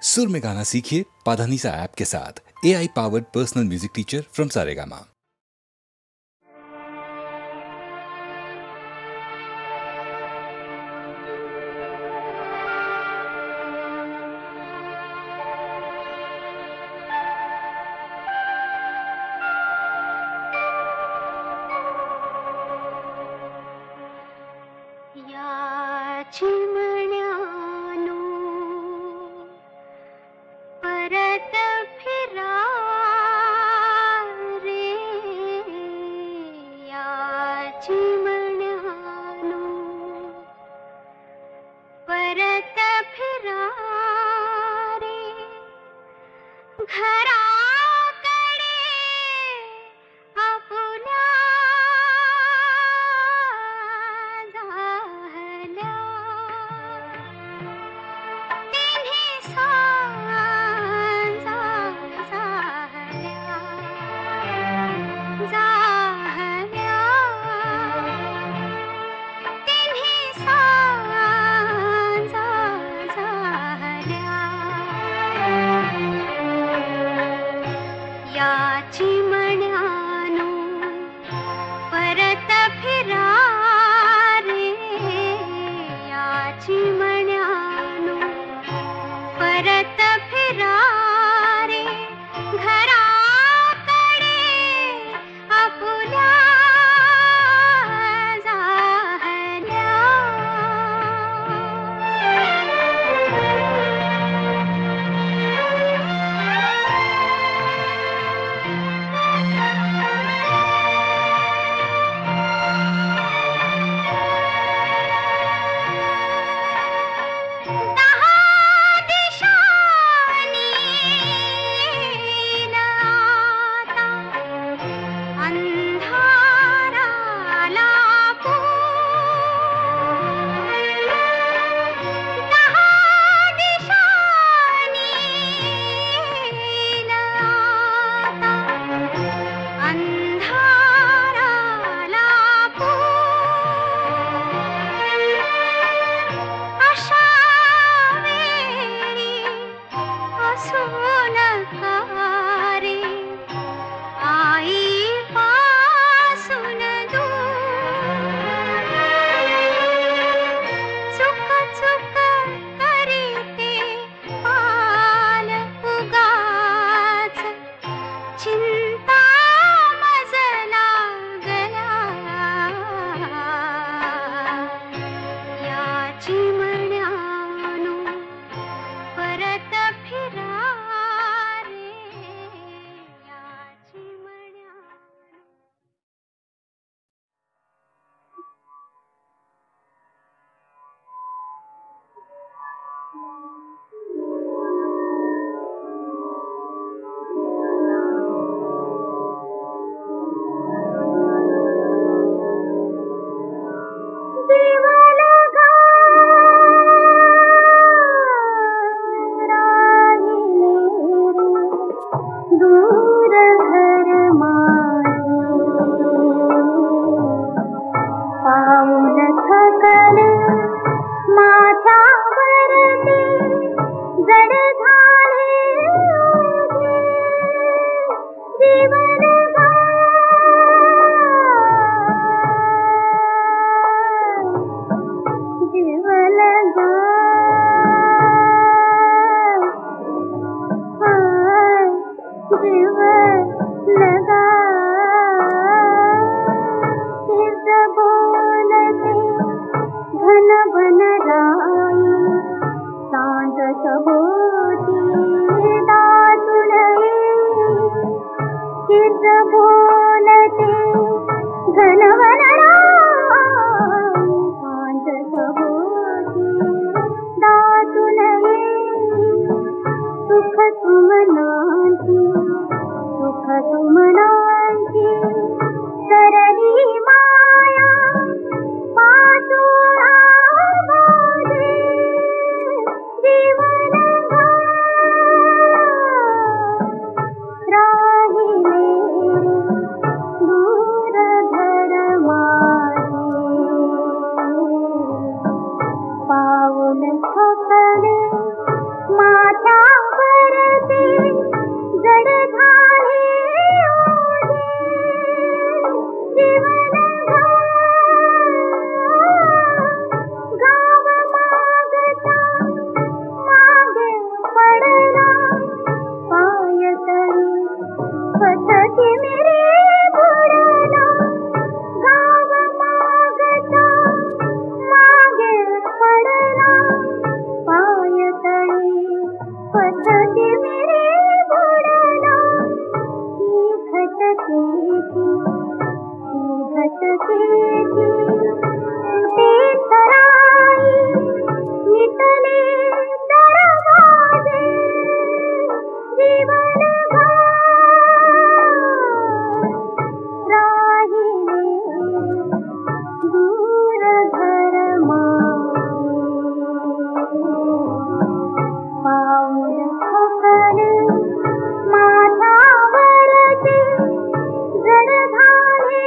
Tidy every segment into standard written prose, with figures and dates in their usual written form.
सुर में गाना सीखिए पाधानीसा ऐप के साथ। AI powered personal music teacher from Saregama. परत फिरा रे या चिमण्यानो, परत फिरा रे घराकडे आपुल्या झाल्या तिन्ही सांजा झाल्या तिन्ही सांजा झाल्या या चिमण्यानो, परत फिरा रे या चिमण्यानो, परत फिरा रे घराकडे आपुल्या झाल्या राहिले पथती मेरे बुडला ही घटकेची ते सराई मिटले दरवाजे जीवन राहिले दूर घर पाऊल ठोकले माथ्यावरचे जड झाले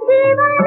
जीवन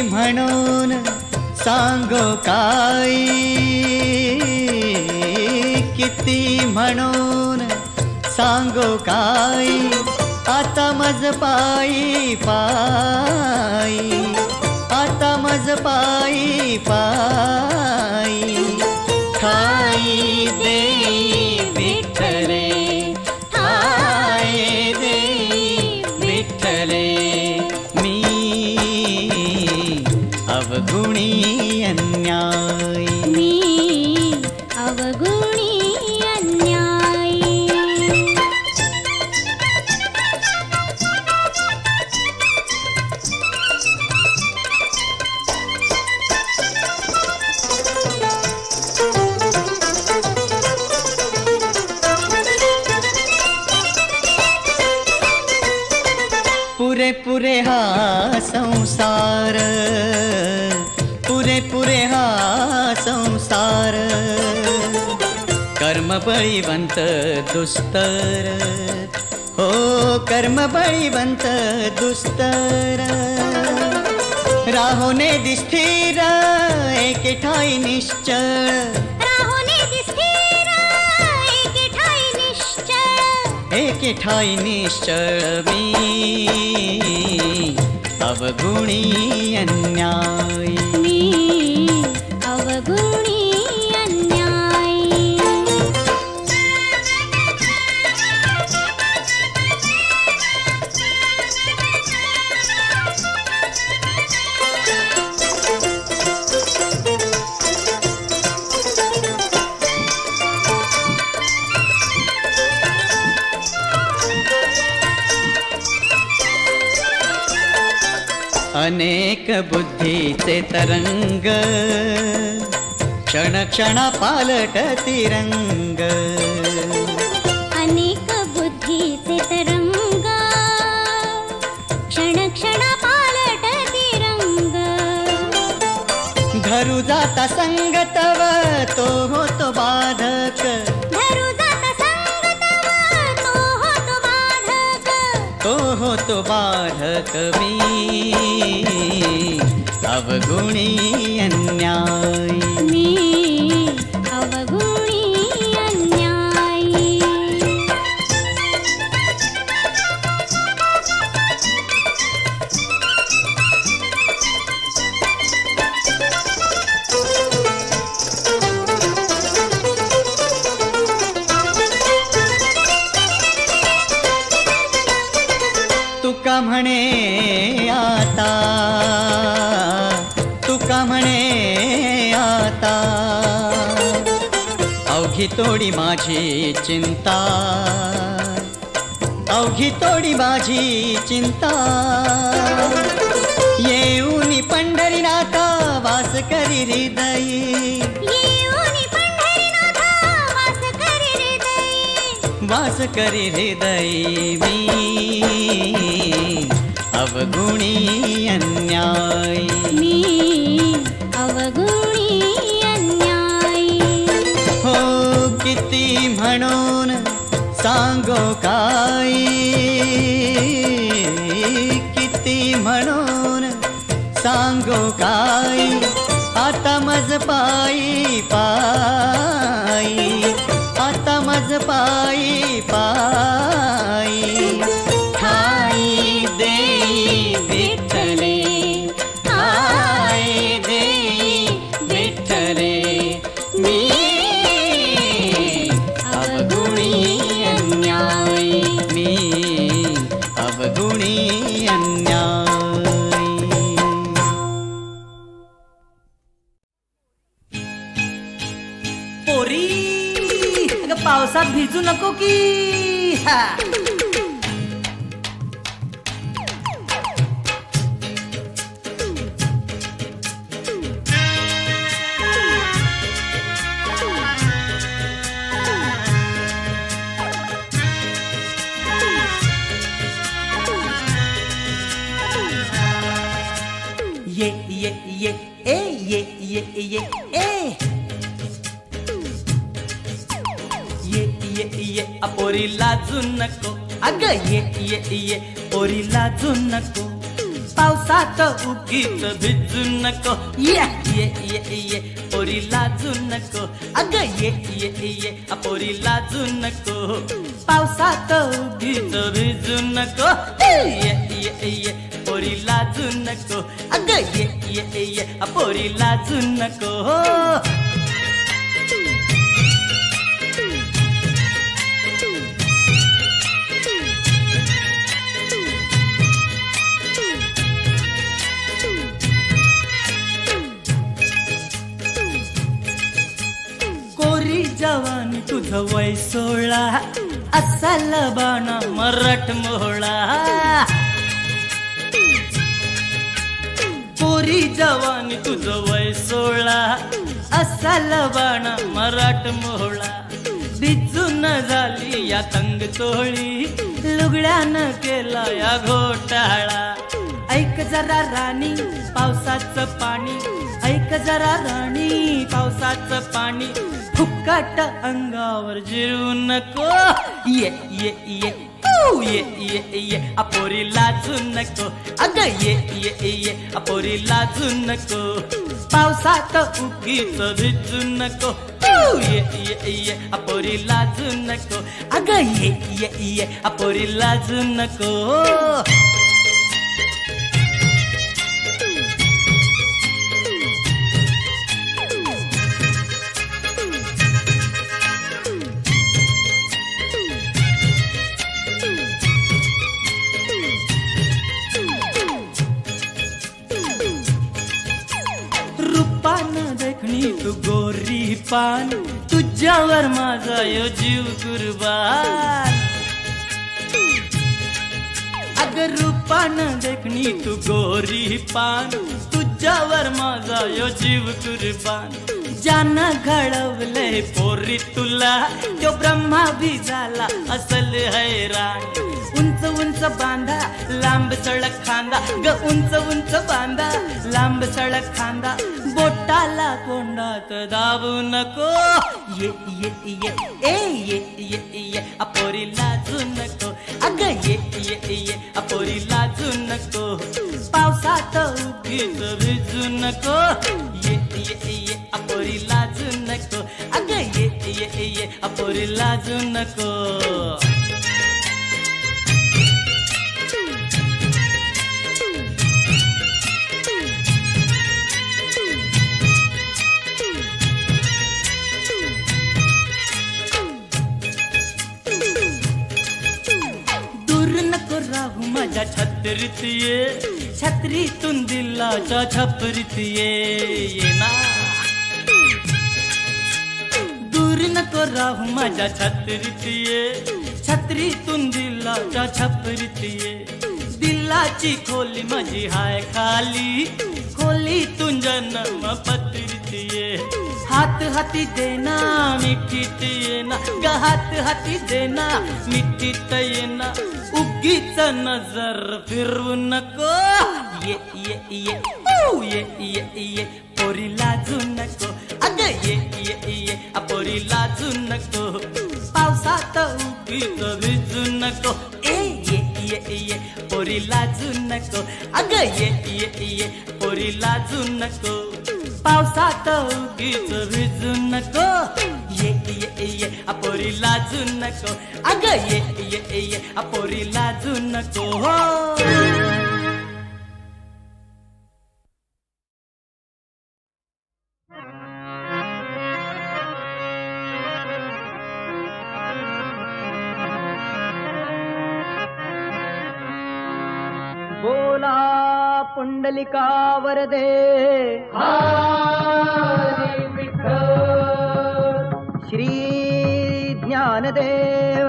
म्हणून सांगो काय, किती म्हणून सांगो काय, आता मज पायी पायी, आता मज पायी पायी, ठाई देई विठ्ठले, ठाई देई विठ्ठले, मी अवगुणी अन्यायी, मी अवगुणी अन्यायी. पुरे पुरे हा संसार, पुरे पुरे हा संसार, कर्म बळीवंत दुस्तर, हो कर्म बळीवंत दुस्तर, राहोने दिस्थिर एके ठाई निश्चळ, राहोने दिस्थिर एके ठाई निश्चळ, एके ठाई निश्चळ, मी अवगुणी अन्यायी, मी अवगुणी अन्यायी. अनेक बुद्धीचे तरंग क्षण क्षण पालटती रंग. अनेक बुद्धीचे तरंग क्षण क्षण पालटती रंग. धरू जाता संग तव तो होतो बाधक. धरू जाता संग तव तो होतो बाधक. तो होतो बाधक मी अवगुणी अन्यायी. मी अवगुणी अन्यायी. तुका म्हणे आता, तुका म्हणे आता, अवघी तोडी माझी चिंता, अवघी तोडी माझी चिंता. येऊनी पंढरीनाथा वास करी हृदयी. येऊनी पंढरीनाथा वास करी हृदयी. वास करी हृदयी मी अवगुणी अन्यायी. मी अवगुणी अन्यायी. हो किती म्हणून सांगो काय, किती म्हणून सांगो काय. आता मज पायी पायी, आता मज पायी पायी. ठाई देई विठ्ठले, ठाई देई विठ्ठले. मी अवगुणी अन्यायी. मी अवगुणी अन्यायी. पोरी अगं पावसात भिजू नको की. हा ये ये ये ए ये ये ये ए ये अपोरी लाजू नको. अगं ये पोरी लाजू नको. पावसात उगीच भिजू नको. ये पोरी लाजू नको. अगं ये अपोरी लाजू नको. पावसात उगीच भिजू नको. ये पोरी लाजू नको. अगं ये अपोरी लाजू नको. कोरी जवानी तुझं वय 16 असाल बाणा मराठ मोहळा. कोरी जवानी तुझं वय 16 असाल बाणा मराठ मोहळा. भिजून झाली या तंग तोळी लुगड्यानं केला या घोटाळा. ऐक जरा राणी पावसाचं पाणी, ऐक जरा राणी पावसाचं पाणी. फुकट अंगावर जिरू नको. ये ये ये ये अपोरी लाजू नको. अगं ये अपोरी लाजू नको. पावसात उगीच भिजू नको. ये अपोरी लाजू नको. अगं ये अपोरी लाजू नको. तू गोरी पान तुझ्यावर माझा यो जीव कुर्बान. अगर रूपानं देखणी तू गोरी पान तुझ्यावर माझा यो जीव कुर्बान ज्यानं घडवलंय पोरी तुला तो ब्रह्मा भी झाला असल हैराण उंच उंच बांधा लांब सडक खांदा ग उंच उंच बांधा लांब सडक खांदा बोटाला कोंडात दाबू नको ये ये ये ए ये ये ये अपोरी लाजू नको अग ये ये ये अपोरी लाजू नको पावसात उगीच भिजू नको ये ये ये अपोरी लाजू नको अग ये ये ये अपोरी लाजू नको माझ्या छत्रीत ये छत्रीतून दिलाच्या छपरीत ये ना दूर नको राहू माझ्या छत्रीत ये छत्रीतून दिलाच्या छपरीत ये दिलाची खोली माझी हाय खाली खोलीतून जन्म पत्रीत ये हात हाती देना मिठीत येना ग हात हाती देना मिठीत येना उगीच नजर फिरवू नको ये ये ये ओ ये ये ये पोरी लाजू नको अग ये ये ये पोरी लाजू नको पावसात उगीच भिजू नको ए ये ये ये पोरी लाजू नको अग ये ये ये पोरी लाजू नको पावसात उगीच भिजू नको ये ये ये अपोरी लाजू नको अग ये ये ये अपोरी लाजू नको हो बोला पुंडलिका वरदे श्री ज्ञानदेव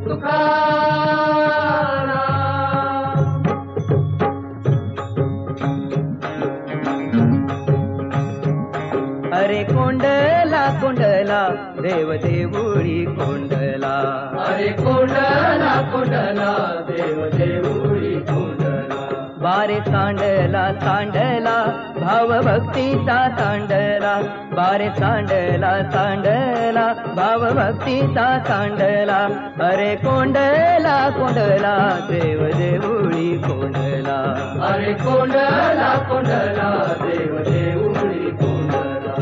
तुकाराम अरे कोंडला कोंडला देव देऊळी कोंडला अरे कोंडला कोंडला देव देऊळी कोंडला बारे सांडला सांडला भाव भक्तीचा सांडला बारे सांडला सांडला भाव भक्तीचा सांडला अरे कोंडला कोंडला देव देऊळी कोंडला अरे कोंडला कोंडला देव देऊळी कोंडला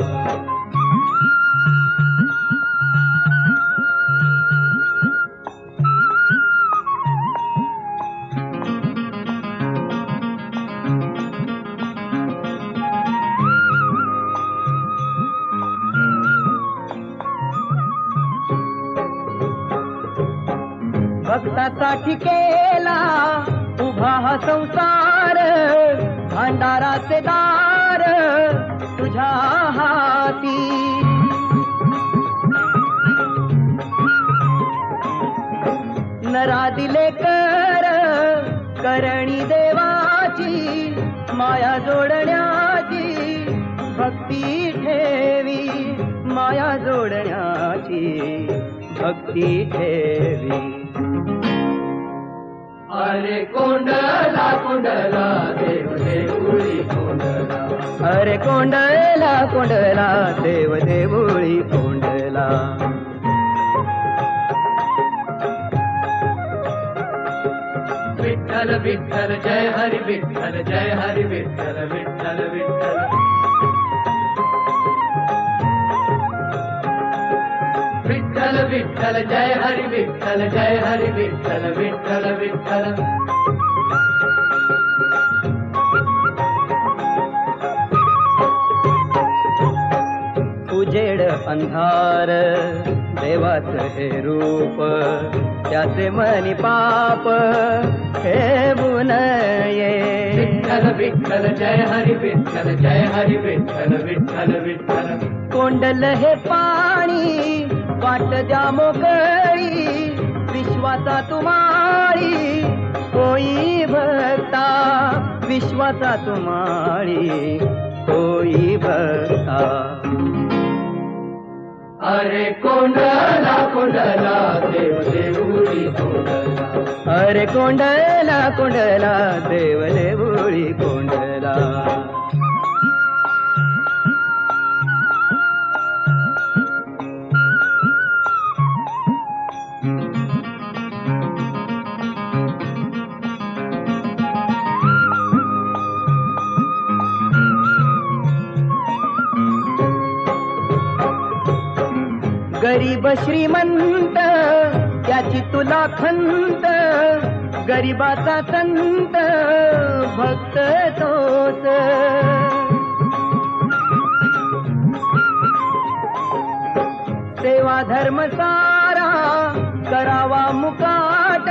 भक्तासाठी केला उभा हा संसार भांडाराचे दार तुझ्या हाती नरा दिले कर करणी देवाची माया जोडण्याची भक्ती ठेवी माया जोडण्याची भक्ती ठेवी अरे कोंडला कोंडला देव देऊळी कोंडला अरे कोंडला कोंडला देव देऊळी कोंडला विठ्ठल विठ्ठल जय हरी विठ्ठल जय हरी विठ्ठल विठ्ठल विठ्ठल विठ्ठल विठ्ठल जय हरी विठ्ठल जय हरी विठ्ठल विठ्ठल विठ्ठल उजेड अंधार देवाचं हे रूप त्याचे मनी पाप ठेवू नये विठ्ठल विठ्ठल जय हरी विठ्ठल जय हरी विठ्ठल विठ्ठल विठ्ठल कोंडल हे पाणी वाट द्या मोकळी विश्वाचा तुम्हारी होई भक्ता विश्वाचा तुम्हाळी होई भक्ता. अरे कोंडला कोंडला देव देऊळी कोंडला. अरे कोंडला कोंडला देव देऊळी कोंडला. गरीब श्रीमंत त्याची तुला खंत, गरीबाचा संत भक्त तोच. सेवा धर्म सारा करावा मुकाट,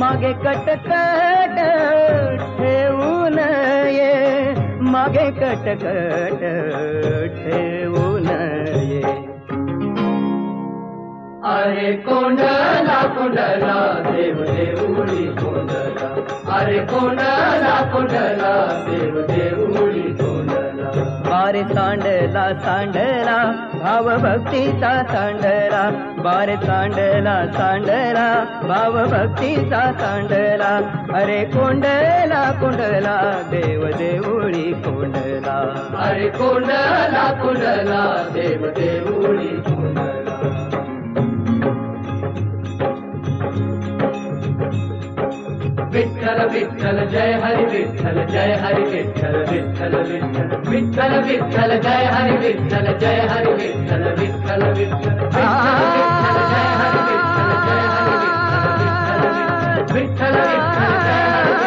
मागे कटकट ठेवू नये, मागे कटकट ठेवू नये. अरे कोंडला कोंडला देव देऊळी कोंडला. अरे कोंडला कोंडला देव देऊळी कोंडला. बारे सांडला सांडला भाव भक्तीचा सांडला. बारे सांडला सांडला भाव भक्तीचा सांडला. अरे कोंडला कोंडला देव देऊळी कोंडला. अरे कोंडला कोंडला देव देऊळी कोंडला. विठ्ठल विठ्ठल जय हरी विठ्ठल जय हरी विठ्ठल विठ्ठल विठ्ठल विठ्ठल विठ्ठल जय हरी विठ्ठल जय हरी विठ्ठल विठ्ठल विठ्ठल विठ्ठल जय हरी विठ्ठल जय हरी विठ्ठल विठ्ठल विठ्ठल जय हरी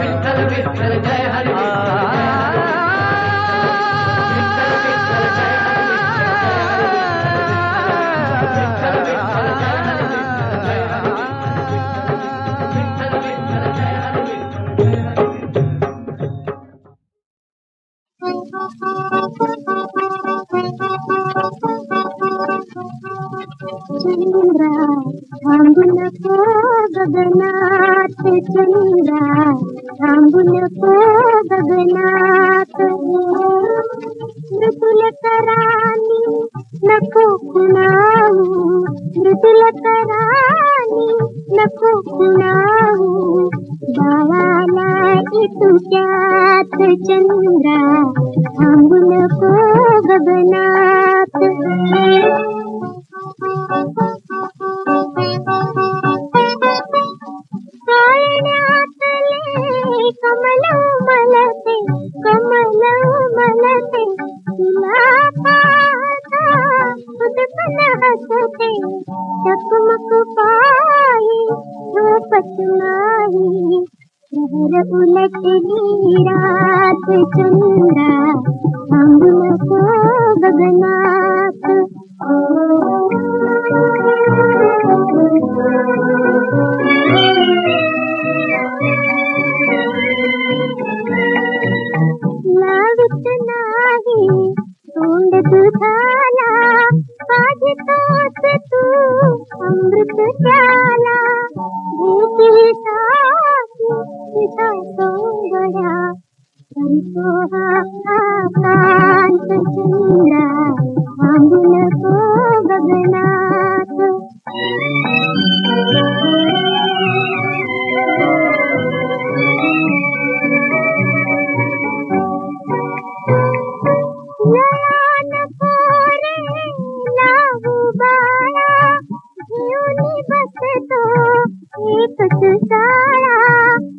विठ्ठल विठ्ठल जय हरी चंद्रा थांबू नको गगनात, चंद्रा थांबू नको गगनात. मृदुल करानी नको कुणाहू, मृदुल करानी नको कुणाहू. बाळाला इतुक्यात चंद्रा थांबू नको गगनात. काळण्यातले कमल उमलते, कमल उमलते, तुला पाहता उदकन हसते. टकमक पायी झोपत नाही, प्रहर उलटली रात चंद्रा थांबू नको गगनात. लावित नाही तोंड दुधाला, पाहिजे तोच तू अमृत प्याला. भेटीसाठी तुझा सोंगड्या करतो हा आकांत चंद्रा थांबू नको गगनात.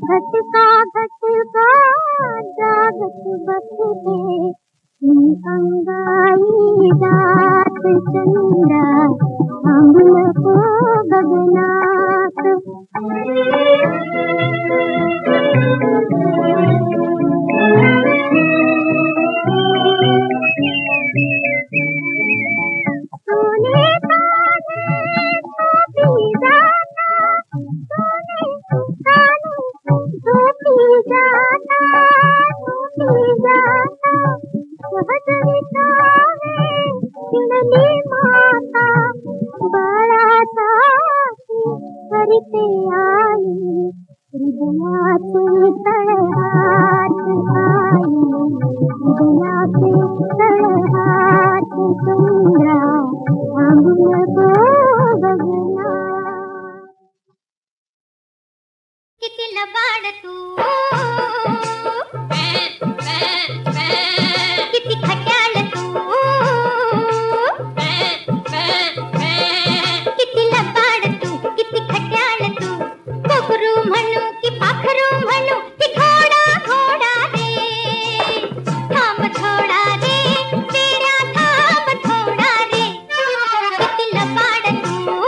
घटका घटका जागत बसते, अंगाई जात चंद्रा थांबू नको गगनात. सोने झोपी जाता, सोने झोपी जाता, झोपी जाता. सहज विसावे चिडली माता, बाळासाठी हरिते आई किती लबाड तू किती खट्याळ तू किती लबाड तू किती खट्याळ तू कोकरू म्हणू की पाखरू म्हणू की घोडा घोडा रे थांब थोडा रे तेरा थांब थोडा रे किती लबाड तू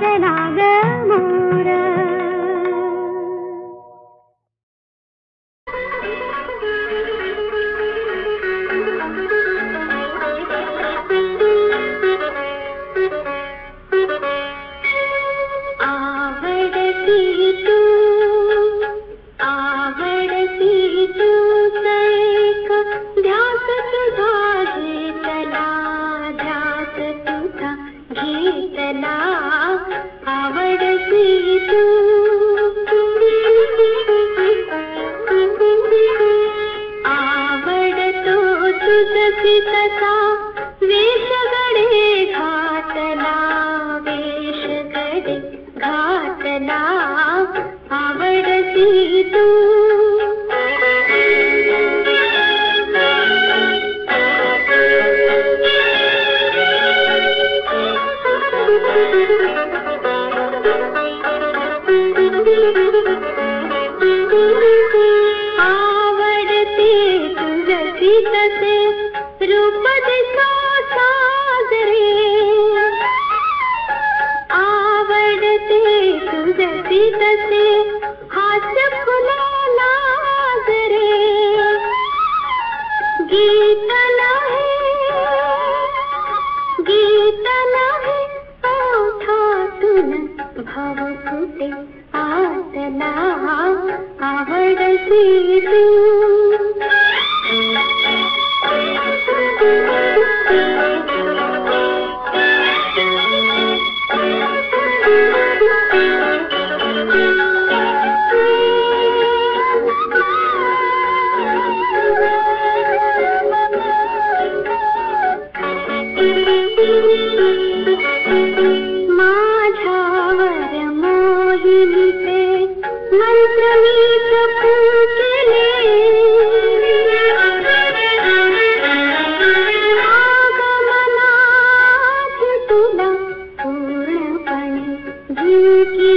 चला ग मोर. आवडती तू सैक ध्यास तुझा घेतला, ध्यास तुझा घेतला. आवडती तू आवडतो तुझसी तसा वेश गडे घातला, वेश गडे घातला. आवडती तू आवडते तुझसी तसे रूप दिसो साजरे, आवडते तुझसी तसे हास्य फुलाला जरे. गीत नाही ओठातून भाव फुटे आतला. आवडती तू माझ्यावर मोहिनीचे मंत्र मी जपून आगमनात तुला पूर्णपणे जिंकले.